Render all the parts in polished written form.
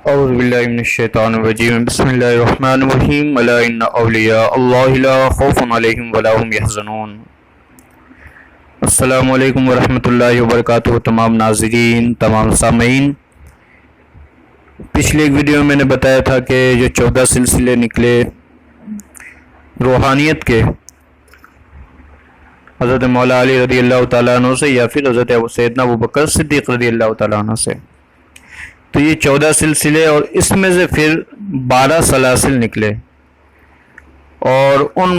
اعوذ باللہ من الشیطان الرجیم بسم اللہ الرحمن الرحیم الا ان اولیاء اللہ لا خوف علیہم ولا هم یحزنون۔ السلام علیکم ورحمۃ اللہ وبرکاتہ۔ تمام ناظرین، تمام سامعین، پچھلی ایک ویڈیو میں نے بتایا تھا کہ جو 14 سلسلے نکلے روحانیت کے حضرت مولا علی رضی اللہ تعالیٰ عنہ سے یا پھر حضرت سیدنا ابوبکر صدیق رضی اللہ تعالیٰ عنہ سے، تو یہ 14 سلسلے اور اس میں سے پھر 12 سلاسل نکلے، اور ان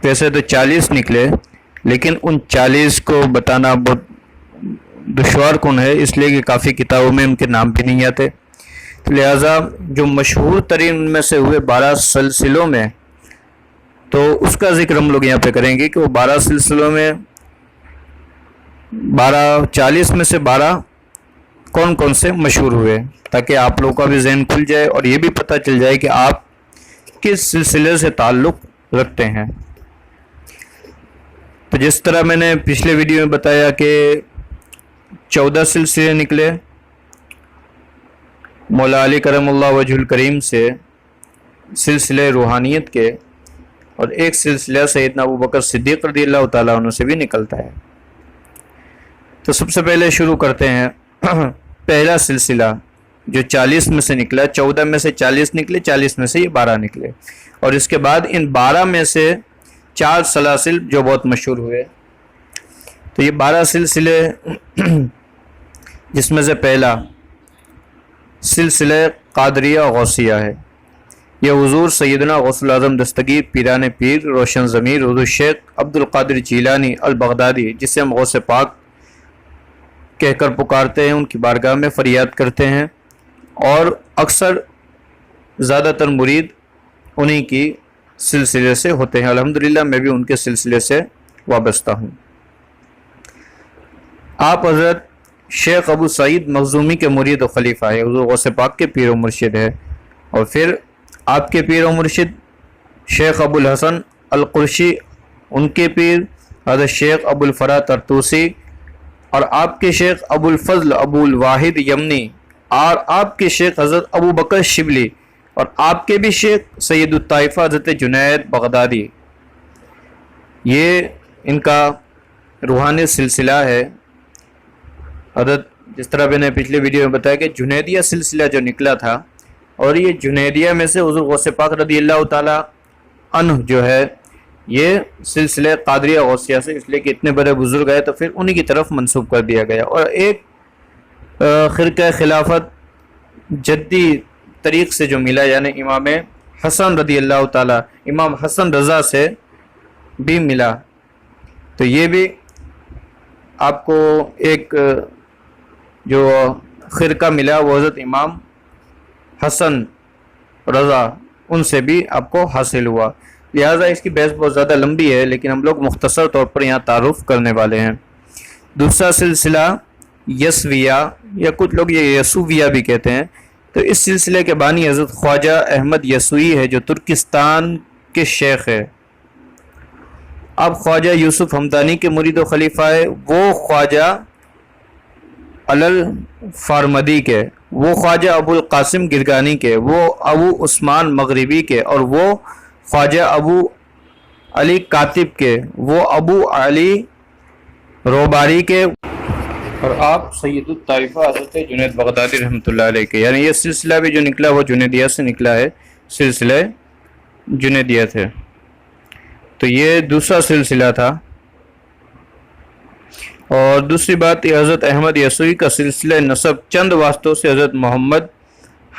ویسے تو 40 نکلے، لیکن ان 40 کو بتانا بہت دشوار کن ہے، اس لیے کہ کافی کتابوں میں ان کے نام بھی نہیں آتے، لہذا جو مشہور ترین ان میں سے ہوئے 12 سلسلوں میں، تو اس کا ذکر ہم لوگ یہاں پہ کریں گے کہ وہ 12 سلسلوں میں 40 میں سے 12 کون کون سے مشہور ہوئے، تاکہ آپ لوگوں کا بھی ذہن کھل جائے اور یہ بھی پتہ چل جائے کہ آپ کس سلسلے سے تعلق رکھتے ہیں۔ تو جس طرح میں نے پچھلے ویڈیو میں بتایا کہ 14 سلسلے نکلے مولا علی کرم اللہ وجہ الکریم سے، سلسلے روحانیت کے، اور ایک سلسلہ سیدنا ابوبکر صدیق رضی اللہ تعالیٰ عنہ سے بھی نکلتا ہے۔ تو سب سے پہلے شروع کرتے ہیں پہلا سلسلہ جو 40 میں سے نکلا، 14 میں سے 40 نکلے، 40 میں سے یہ 12 نکلے، اور اس کے بعد ان 12 میں سے 4 سلاسل جو بہت مشہور ہوئے۔ تو یہ 12 سلسلے، جس میں سے پہلا سلسلہ قادریہ غوثیہ ہے۔ یہ حضور سیدنا غوث الاعظم دستگیر پیران پیر روشن ضمیر حضور شیخ عبد القادر جیلانی البغدادی، جسے ہم غوث پاک کہہ کر پکارتے ہیں، ان کی بارگاہ میں فریاد کرتے ہیں، اور اکثر زیادہ تر مرید انہی کی سلسلے سے ہوتے ہیں۔ الحمدللہ میں بھی ان کے سلسلے سے وابستہ ہوں۔ آپ حضرت شیخ ابو سعید مخزومی کے مرید و خلیفہ ہے، حضور غوث پاک کے پیر و مرشد ہے، اور پھر آپ کے پیر و مرشد شیخ ابو الحسن القرشی، ان کے پیر حضرت شیخ ابو الفرا طرطوسی، اور آپ کے شیخ ابو الفضل ابو الواحد یمنی، اور آپ کے شیخ حضرت ابو بکر شبلی، اور آپ کے بھی شیخ سید الطائفہ حضرت جنید بغدادی۔ یہ ان کا روحانی سلسلہ ہے۔ حضرت جس طرح میں نے پچھلے ویڈیو میں بتایا کہ جنیدیہ سلسلہ جو نکلا تھا، اور یہ جنیدیہ میں سے حضور غوث پاک رضی اللہ تعالی عنہ جو ہے، یہ سلسلہ قادریہ غوثیہ سے، اس لیے کہ اتنے بڑے بزرگ آئے تو پھر انہی کی طرف منسوب کر دیا گیا۔ اور ایک خرقہ خلافت جدی طریق سے جو ملا، یعنی امام حسن رضی اللہ تعالی، امام حسن رضا سے بھی ملا، تو یہ بھی آپ کو ایک جو خرقہ ملا وہ حضرت امام حسن رضا، ان سے بھی آپ کو حاصل ہوا۔ لہٰذا اس کی بحث بہت زیادہ لمبی ہے، لیکن ہم لوگ مختصر طور پر یہاں تعارف کرنے والے ہیں۔ دوسرا سلسلہ یسویہ، یا کچھ لوگ یہ یسویہ بھی کہتے ہیں، تو اس سلسلے کے بانی حضرت خواجہ احمد یسوعی ہے، جو ترکستان کے شیخ ہے۔ اب خواجہ یوسف ہمدانی کے مرید و خلیفہ ہے، وہ خواجہ علل فارمدی کے، وہ خواجہ ابو القاسم گرگانی کے، وہ ابو عثمان مغربی کے، اور وہ خواجہ ابو علی کاتب کے، وہ ابو علی روباری کے، اور آپ سید الطائفہ حضرت جنید بغدادی رحمۃ اللہ علیہ کے۔ یعنی یہ سلسلہ بھی جو نکلا وہ جنیدیہ سے نکلا ہے، سلسلہ جنیدیہ تھے۔ تو یہ دوسرا سلسلہ تھا۔ اور دوسری بات، یہ حضرت احمد یسوعی کا سلسلہ نسب چند واسطوں سے حضرت محمد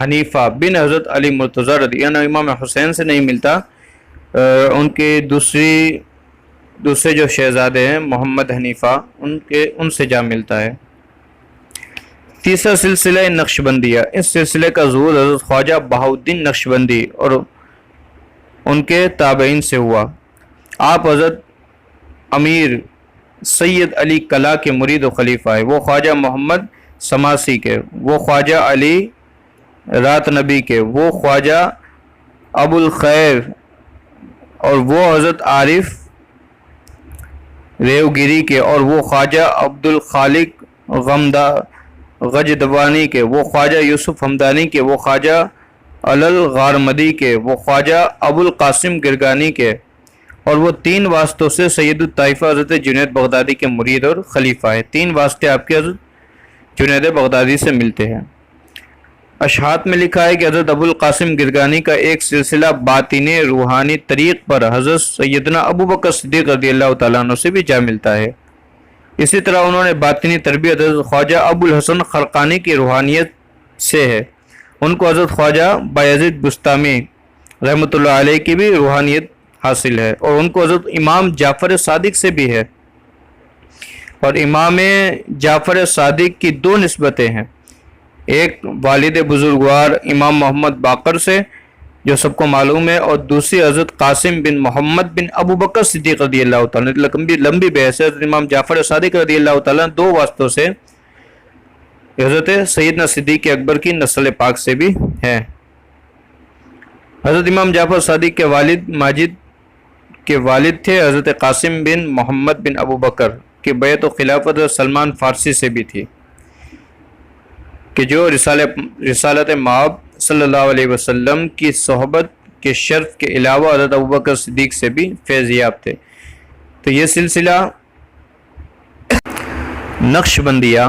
حنیفہ بن حضرت علی مرتضیٰ رضی، یعنی امام حسین سے نہیں ملتا، ان کے دوسرے جو شہزادے ہیں محمد حنیفہ، ان سے جا ملتا ہے۔ تیسرا سلسلہ نقشبندیہ، اس سلسلے کا ظہور حضرت خواجہ بہاؤالدین نقشبندی اور ان کے تابعین سے ہوا۔ آپ حضرت امیر سید علی کلا کے مرید و خلیفہ ہے، وہ خواجہ محمد سماسی کے، وہ خواجہ علی رات نبی کے، وہ خواجہ ابو الخیر، اور وہ حضرت عارف ریو گیری کے، اور وہ خواجہ عبد الخالق غجدوانی کے، وہ خواجہ یوسف ہمدانی کے، وہ خواجہ الغارمدی کے، وہ خواجہ ابو القاسم گرگانی کے، اور وہ 3 واسطوں سے سید الطائفہ حضرت جنید بغدادی کے مرید اور خلیفہ ہے۔ 3 واسطے آپ کے حضرت جنید بغدادی سے ملتے ہیں۔ اشہاد میں لکھا ہے کہ حضرت ابو القاسم گرگانی کا ایک سلسلہ باطن روحانی طریق پر حضرت سیدنا ابو بکر صدیق رضی اللہ تعالیٰ عنہ سے بھی جا ملتا ہے۔ اسی طرح انہوں نے باطنی تربیت حضرت خواجہ ابو الحسن خرقانی کی روحانیت سے ہے۔ ان کو حضرت خواجہ بایزید بستامی رحمۃ اللہ علیہ کی بھی روحانیت حاصل ہے، اور ان کو حضرت امام جعفر صادق سے بھی ہے۔ اور امام جعفر صادق کی 2 نسبتیں ہیں، ایک والد بزرگوار امام محمد باقر سے جو سب کو معلوم ہے، اور دوسری حضرت قاسم بن محمد بن ابو بکر صدیق رضی اللہ تعالیٰ، لمبی بحث ہے۔ حضرت امام جعفر صادق رضی اللہ تعالیٰ 2 واسطوں سے حضرت سیدنا صدیق اکبر کی نسل پاک سے بھی ہیں۔ حضرت امام جعفر صادق کے والد ماجد کے والد تھے حضرت قاسم بن محمد بن ابو بکر کی بیعت و خلافت حضرت سلمان فارسی سے بھی تھی، کہ جو رسالت مآب صلی اللہ علیہ وسلم کی صحبت کے شرف کے علاوہ حضرت ابوبکر صدیق سے بھی فیض یاب تھے۔ تو یہ سلسلہ نقش بندیہ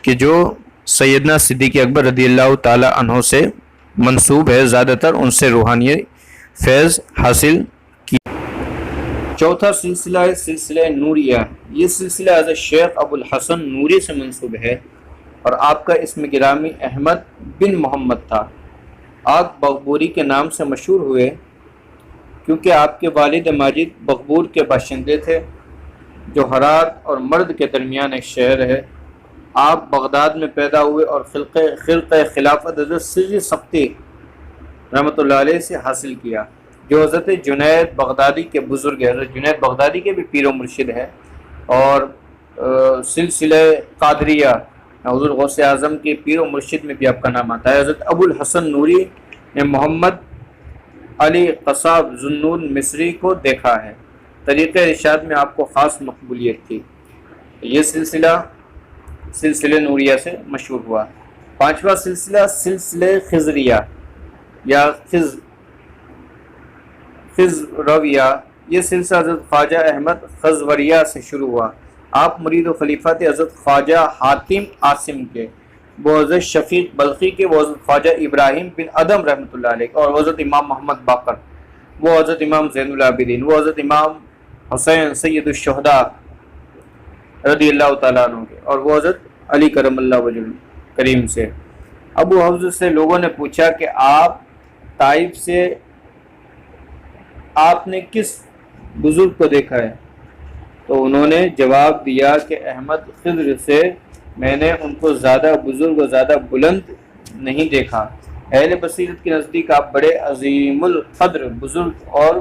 کہ جو سیدنا صدیق اکبر رضی اللہ تعالی عنہ سے منسوب ہے، زیادہ تر ان سے روحانی فیض حاصل کی۔ چوتھا سلسلہ ہے سلسلہ نوریہ۔ یہ سلسلہ حضرت شیخ ابو الحسن نوری سے منسوب ہے، اور آپ کا اسم گرامی احمد بن محمد تھا۔ آپ بغبوری کے نام سے مشہور ہوئے کیونکہ آپ کے والد ماجد بغبور کے باشندے تھے، جو ہرات اور مرد کے درمیان ایک شہر ہے۔ آپ بغداد میں پیدا ہوئے اور خلقہ خلافت حضرت سری سبتی رحمۃ اللہ علیہ سے حاصل کیا، جو حضرت جنید بغدادی کے بزرگ ہے۔ حضرت جنید بغدادی کے بھی پیر و مرشد ہے، اور سلسلہ قادریہ حضور غوث اعظم کے پیر و مرشد میں بھی آپ کا نام آتا ہے۔ حضرت ابو الحسن نوری نے محمد علی قصاب ذوالنون مصری کو دیکھا ہے۔ طریقہ ارشاد میں آپ کو خاص مقبولیت تھی۔ یہ سلسلہ نوریہ سے مشہور ہوا۔ 5واں سلسلہ سلسلہ خضریہ یا خضرویہ۔ یہ سلسلہ حضرت خواجہ احمد خضوریہ سے شروع ہوا۔ آپ مرید و خلیفہ تھے حضرت خواجہ حاتم عاصم کے، وہ حضرت شفیق بلخی کے، وہ حضرت خواجہ ابراہیم بن ادم رحمۃ اللہ علیہ، اور حضرت امام محمد باقر، وہ حضرت امام زین العابدین، وہ حضرت امام حسین سید الشہداء رضی اللہ تعالیٰ عنہ کے، اور وہ حضرت علی کرم اللہ وجہ کریم سے۔ ابو حفظ سے لوگوں نے پوچھا کہ آپ طائف سے آپ نے کس بزرگ کو دیکھا ہے؟ تو انہوں نے جواب دیا کہ احمد خضر سے میں نے ان کو زیادہ بزرگ اور زیادہ بلند نہیں دیکھا۔ اہل بصیرت کے نزدیک آپ بڑے عظیم القدر بزرگ اور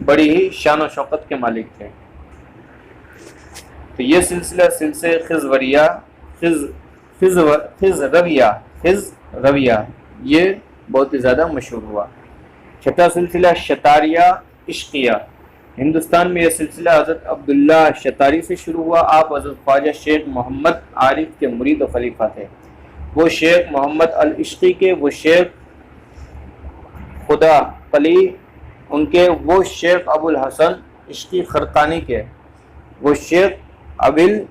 بڑی ہی شان و شوکت کے مالک تھے۔ تو یہ سلسلہ خضرویہ یہ بہت ہی زیادہ مشہور ہوا۔ چھٹا سلسلہ شتاریہ عشقیہ۔ ہندوستان میں یہ سلسلہ حضرت عبداللہ شتاری سے شروع ہوا۔ آپ حضرت خواجہ شیخ محمد عارف کے مرید و خلیفہ تھے۔ وہ شیخ محمد العشقی کے، وہ شیخ خدا قلی ان کے، وہ شیخ ابو الحسن عشقی خرقانی کے، وہ شیخ ابل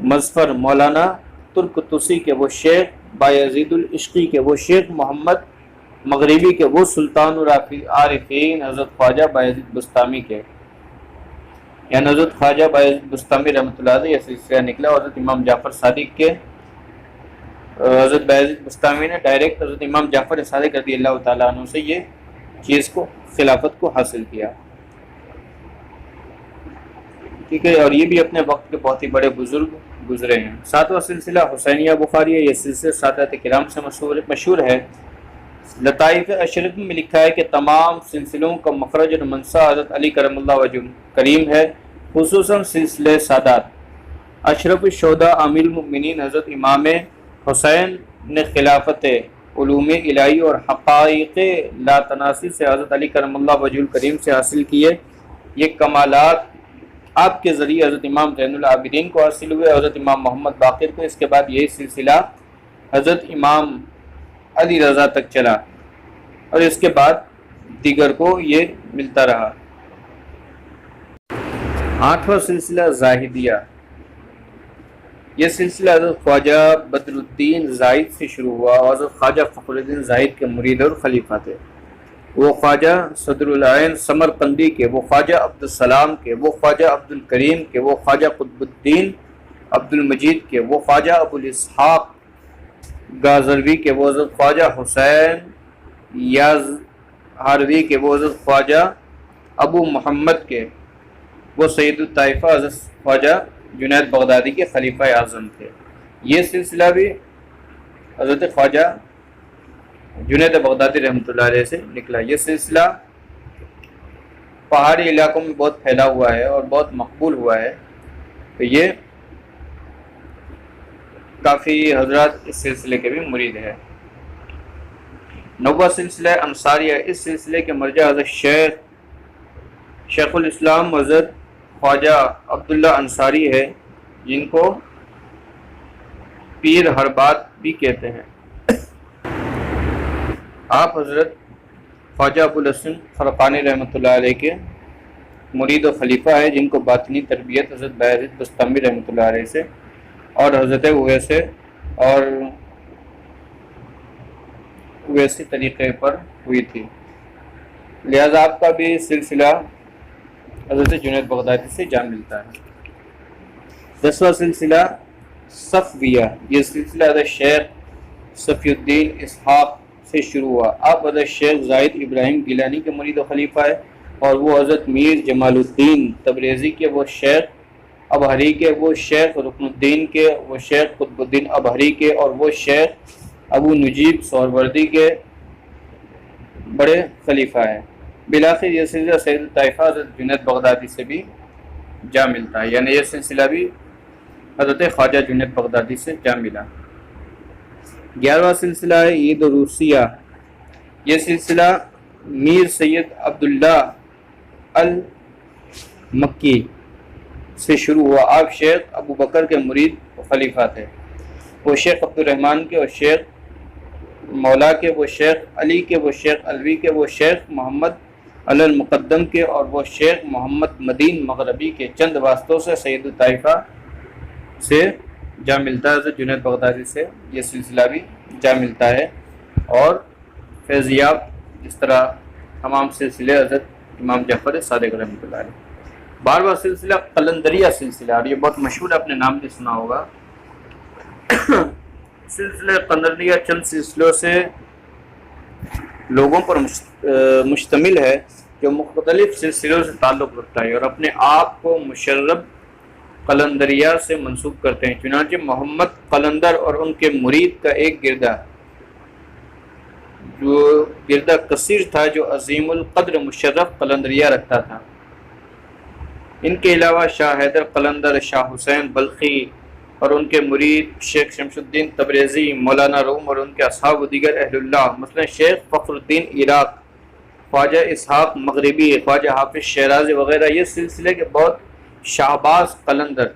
مظفر مولانا ترک توسی کے، وہ شیخ بایزید العشقی کے، وہ شیخ محمد مغربی کے، وہ سلطان العارفین حضرت خواجہ بایزید بستامی کے، یعنی حضرت خواجہ بایزید بستامی رحمۃ اللہ علیہ یہ سلسلہ نکلا۔ حضرت امام جعفر صادق کے حضرت بایزید بستامی نے ڈائریکٹ حضرت امام جعفر صادق رضی اللہ تعالیٰ عنہ سے یہ چیز کو خلافت کو حاصل کیا، ٹھیک ہے، اور یہ بھی اپنے وقت کے بہت ہی بڑے بزرگ گزرے ہیں۔ 7واں سلسلہ حسینیہ بخاری ہے۔ یہ سلسلہ سادات کرام سے مشہور ہے۔ لطائف اشرف میں لکھا ہے کہ تمام سلسلوں کا مخرج اور منصا حضرت علی کرم اللہ وجہ کریم ہے، خصوصاً سلسلہ سادات۔ اشرف الشہداء امیر المؤمنین حضرت امام حسین نے خلافت علوم الہی اور حقائق لاتناسی سے حضرت علی کرم اللہ وجہ کریم سے حاصل کیے۔ یہ کمالات آپ کے ذریعے حضرت امام زین العابدین کو حاصل ہوئے، حضرت امام محمد باقر کو، اس کے بعد یہی سلسلہ حضرت امام علی رضا تک چلا اور اس کے بعد دیگر کو یہ ملتا رہا۔ 8واں سلسلہ زاہدیہ، یہ سلسلہ حضرت خواجہ بدر الدین زاہد سے شروع ہوا اور حضرت خواجہ فخر الدین زاہد کے مرید اور خلیفہ تھے۔ وہ خواجہ صدر العین سمرقندی کے، وہ خواجہ عبدالسلام کے، وہ خواجہ عبد الکریم کے، وہ خواجہ قطب الدین عبد المجید کے، وہ خواجہ ابو الاسحاق گازروی کے، وہ حضرت خواجہ حسین یازہاروی کے، وہ حضرت خواجہ ابو محمد کے، وہ سید الطائفہ حضرت خواجہ جنید بغدادی کے خلیفہ اعظم تھے۔ یہ سلسلہ بھی حضرت خواجہ جنید بغدادی رحمۃ اللہ علیہ سے نکلا۔ یہ سلسلہ پہاڑی علاقوں میں بہت پھیلا ہوا ہے اور بہت مقبول ہوا ہے، تو یہ کافی حضرات اس سلسلے کے بھی مرید ہے۔ 9واں سلسلہ انصاریہ، اس سلسلے کے مرجع حضرت شیخ الاسلام حضرت خواجہ عبداللہ انصاری ہے، جن کو پیر ہربات بھی کہتے ہیں۔ آپ حضرت خواجہ ابو الحسن خرقانی رحمۃ اللہ علیہ کے مرید و خلیفہ ہے، جن کو باطنی تربیت حضرت بایزید بستامی رحمۃ اللہ علیہ سے اور حضرت اویسی طریقے پر ہوئی تھی، لہذا آپ کا بھی سلسلہ حضرت جنید بغدادی سے جا ملتا ہے۔ 10واں سلسلہ صفویہ، یہ سلسلہ حضرت شیخ صفی الدین اسحاق سے شروع ہوا۔ آپ حضرت شیخ زاہد ابراہیم گیلانی کے مرید و خلیفہ ہے اور وہ حضرت میر جمال الدین تبریزی کے، وہ شیخ ابہری کے، وہ شیخ رکن الدین کے، وہ شیخ قطب الدین ابہری کے اور وہ شیخ ابو نجیب سہروردی کے بڑے خلیفہ ہیں۔ بلاخر یہ سلسلہ سید الطائفہ حضرت جنید بغدادی سے بھی جا ملتا ہے، یعنی یہ سلسلہ بھی حضرت خواجہ جنید بغدادی سے جا ملا۔ 11واں سلسلہ ہے عید روسیہ، یہ سلسلہ میر سید عبداللہ المکی سے شروع ہوا۔ آپ شیخ ابو بکر کے مرید و خلیفہ تھے، وہ شیخ عبد الرحمن کے، وہ شیخ مولا کے، وہ شیخ علی کے، وہ شیخ علوی کے، وہ شیخ محمد علی المقدم کے اور وہ شیخ محمد مدین مغربی کے چند واسطوں سے سید الطائفہ سے جا ملتا ہے۔ حضرت جنید بغدادی سے یہ سلسلہ بھی جا ملتا ہے اور فیضیاب اس طرح تمام سلسلے حضرت امام جعفر صادق رحمۃ اللہ علیہ۔ 12واں سلسلہ قلندریہ سلسلہ، اور یہ بہت مشہور، اپنے نام بھی سنا ہوگا۔ سلسلہ قلندریہ چند سلسلوں سے لوگوں پر مشتمل ہے جو مختلف سلسلوں سے تعلق رکھتا ہے اور اپنے آپ کو مشرب قلندریہ سے منسوب کرتے ہیں۔ چنانچہ محمد قلندر اور ان کے مرید کا ایک گردہ کثیر تھا جو عظیم القدر مشرف قلندریہ رکھتا تھا۔ ان کے علاوہ شاہ حیدر قلندر، شاہ حسین بلخی اور ان کے مرید شیخ شمس الدین تبریزی، مولانا روم اور ان کے اصحاب و دیگر اہل اللہ، مثلا شیخ فخر الدین عراق، خواجہ اسحاق مغربی، خواجہ حافظ شیرازی وغیرہ، یہ سلسلے کے بہت شہباز قلندر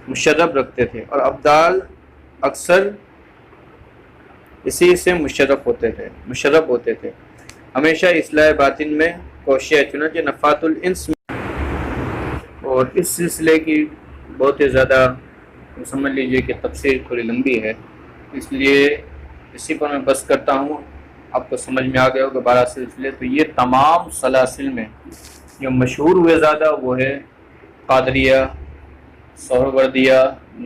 مشرب رکھتے تھے اور ابدال اکثر اسی سے مشرب ہوتے تھے۔ ہمیشہ اصلاح باطن میں کوشش، چنانچہ نفات الانس میں، اور اس سلسلے کی بہت ہی زیادہ سمجھ لیجئے کہ تفسیر تھوڑی لمبی ہے، اس لیے اسی پر میں بس کرتا ہوں۔ آپ کو سمجھ میں آ گیا ہوگا 12 سلسلے، تو یہ تمام سلاسل میں جو مشہور ہوئے زیادہ وہ ہے قادریہ، سہروردیہ،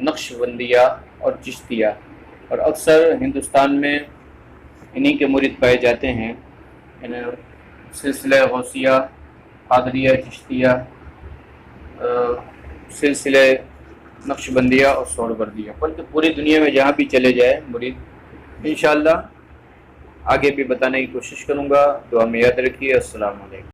نقشبندیہ اور چشتیہ، اور اکثر ہندوستان میں انہی کے مرید پائے جاتے ہیں، یعنی سلسلہ غوثیہ، قادریہ، چشتیہ، سلسلہ نقشبندیہ اور سہروردیہ، بلکہ پوری دنیا میں جہاں بھی چلے جائے مرید، انشاءاللہ آگے بھی بتانے کی کوشش کروں گا۔ دعا میں یاد رکھیے۔ السلام علیکم۔